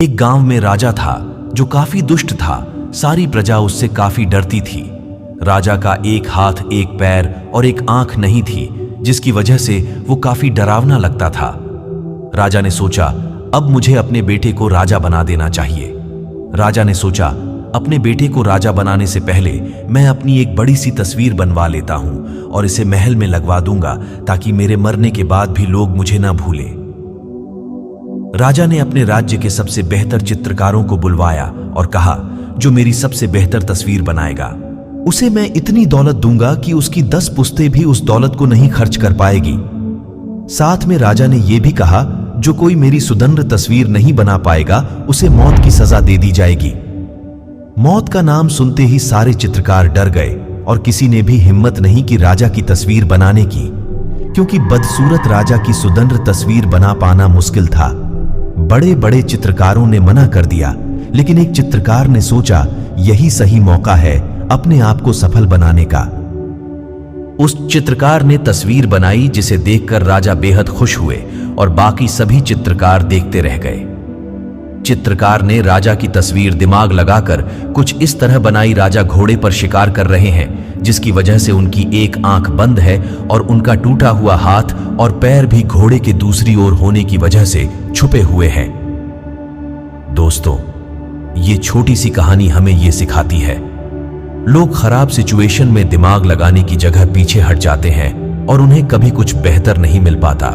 एक गांव में राजा था जो काफी दुष्ट था। सारी प्रजा उससे काफी डरती थी। राजा का एक हाथ, एक पैर और एक आंख नहीं थी, जिसकी वजह से वो काफी डरावना लगता था। राजा ने सोचा, अब मुझे अपने बेटे को राजा बना देना चाहिए। राजा ने सोचा, अपने बेटे को राजा बनाने से पहले मैं अपनी एक बड़ी सी तस्वीर बनवा लेता हूं और इसे महल में लगवा दूंगा, ताकि मेरे मरने के बाद भी लोग मुझे ना भूलें। राजा ने अपने राज्य के सबसे बेहतर चित्रकारों को बुलवाया और कहा, जो मेरी सबसे बेहतर तस्वीर बनाएगा उसे मैं इतनी दौलत दूंगा कि उसकी 10 पुश्तें भी उस दौलत को नहीं खर्च कर पाएगी। साथ में राजा ने यह भी कहा, जो कोई मेरी सुंदर तस्वीर नहीं बना पाएगा उसे मौत की सजा दे दी जाएगी। मौत का नाम सुनते ही सारे चित्रकार डर गए और किसी ने भी हिम्मत नहीं की राजा की तस्वीर बनाने की, क्योंकि बदसूरत राजा की सुंदर तस्वीर बना पाना मुश्किल था। बड़े बड़े चित्रकारों ने मना कर दिया, लेकिन एक चित्रकार ने सोचा, यही सही मौका है अपने आप को सफल बनाने का। उस चित्रकार ने तस्वीर बनाई, जिसे देखकर राजा बेहद खुश हुए और बाकी सभी चित्रकार देखते रह गए। चित्रकार ने राजा की तस्वीर दिमाग लगाकर कुछ इस तरह बनाई, राजा घोड़े पर शिकार कर रहे हैं, जिसकी वजह से उनकी एक आंख बंद है और उनका टूटा हुआ हाथ और पैर भी घोड़े के दूसरी ओर होने की वजह से छुपे हुए हैं। दोस्तों, ये छोटी सी कहानी हमें ये सिखाती है, लोग खराब सिचुएशन में दिमाग लगाने की जगह पीछे हट जाते हैं और उन्हें कभी कुछ बेहतर नहीं मिल पाता।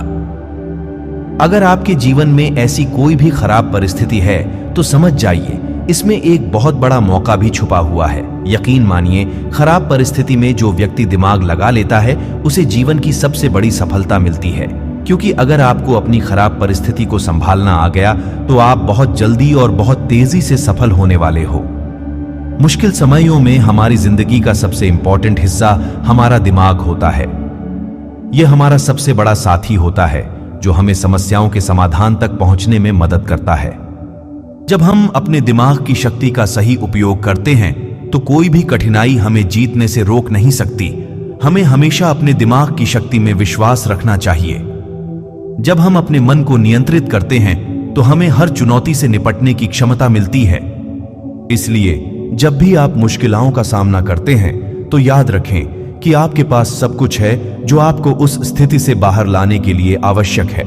अगर आपके जीवन में ऐसी कोई भी खराब परिस्थिति है तो समझ जाइए, इसमें एक बहुत बड़ा मौका भी छुपा हुआ है। यकीन मानिए, खराब परिस्थिति में जो व्यक्ति दिमाग लगा लेता है उसे जीवन की सबसे बड़ी सफलता मिलती है, क्योंकि अगर आपको अपनी खराब परिस्थिति को संभालना आ गया तो आप बहुत जल्दी और बहुत तेजी से सफल होने वाले हो। मुश्किल समयों में हमारी जिंदगी का सबसे इंपॉर्टेंट हिस्सा हमारा दिमाग होता है। यह हमारा सबसे बड़ा साथी होता है, जो हमें समस्याओं के समाधान तक पहुंचने में मदद करता है। जब हम अपने दिमाग की शक्ति का सही उपयोग करते हैं तो कोई भी कठिनाई हमें जीतने से रोक नहीं सकती। हमें हमेशा अपने दिमाग की शक्ति में विश्वास रखना चाहिए। जब हम अपने मन को नियंत्रित करते हैं तो हमें हर चुनौती से निपटने की क्षमता मिलती है। इसलिए जब भी आप मुश्किलों का सामना करते हैं तो याद रखें कि आपके पास सब कुछ है जो आपको उस स्थिति से बाहर लाने के लिए आवश्यक है।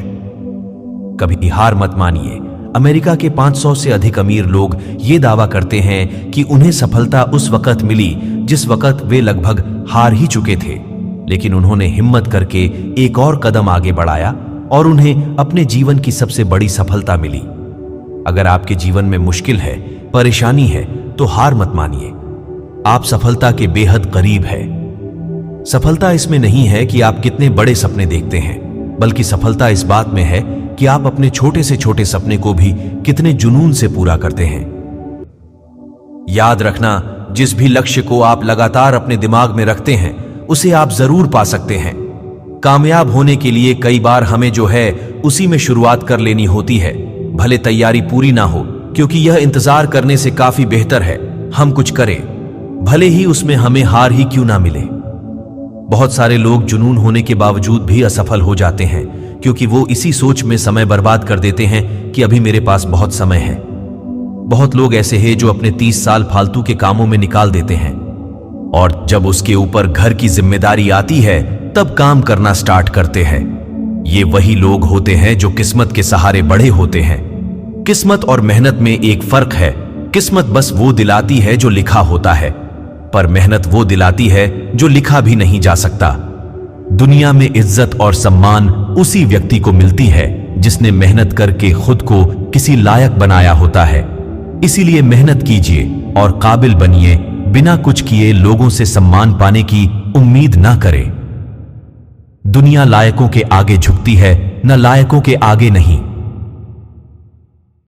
कभी हार मत मानिए। अमेरिका के 500 से अधिक अमीर लोग ये दावा करते हैं कि उन्हें सफलता उस वक्त मिली जिस वक्त वे लगभग हार ही चुके थे, लेकिन उन्होंने हिम्मत करके एक और कदम आगे बढ़ाया और उन्हें अपने जीवन की सबसे बड़ी सफलता मिली। अगर आपके जीवन में मुश्किल है, परेशानी है, तो हार मत मानिए। आप सफलता के बेहद करीब है। सफलता इसमें नहीं है कि आप कितने बड़े सपने देखते हैं, बल्कि सफलता इस बात में है कि आप अपने छोटे से छोटे सपने को भी कितने जुनून से पूरा करते हैं। याद रखना, जिस भी लक्ष्य को आप लगातार अपने दिमाग में रखते हैं उसे आप जरूर पा सकते हैं। कामयाब होने के लिए कई बार हमें जो है उसी में शुरुआत कर लेनी होती है, भले तैयारी पूरी ना हो, क्योंकि यह इंतजार करने से काफी बेहतर है हम कुछ करें, भले ही उसमें हमें हार ही क्यों ना मिले। बहुत सारे लोग जुनून होने के बावजूद भी असफल हो जाते हैं, क्योंकि वो इसी सोच में समय बर्बाद कर देते हैं कि अभी मेरे पास बहुत समय है। बहुत लोग ऐसे हैं जो अपने 30 साल फालतू के कामों में निकाल देते हैं, और जब उसके ऊपर घर की जिम्मेदारी आती है तब काम करना स्टार्ट करते हैं। ये वही लोग होते हैं जो किस्मत के सहारे बड़े होते हैं। किस्मत और मेहनत में एक फर्क है। किस्मत बस वो दिलाती है जो लिखा होता है, पर मेहनत वो दिलाती है जो लिखा भी नहीं जा सकता। दुनिया में इज्जत और सम्मान उसी व्यक्ति को मिलती है जिसने मेहनत करके खुद को किसी लायक बनाया होता है। इसीलिए मेहनत कीजिए और काबिल बनिए। बिना कुछ किए लोगों से सम्मान पाने की उम्मीद ना करें। दुनिया लायकों के आगे झुकती है, न लायकों के आगे नहीं।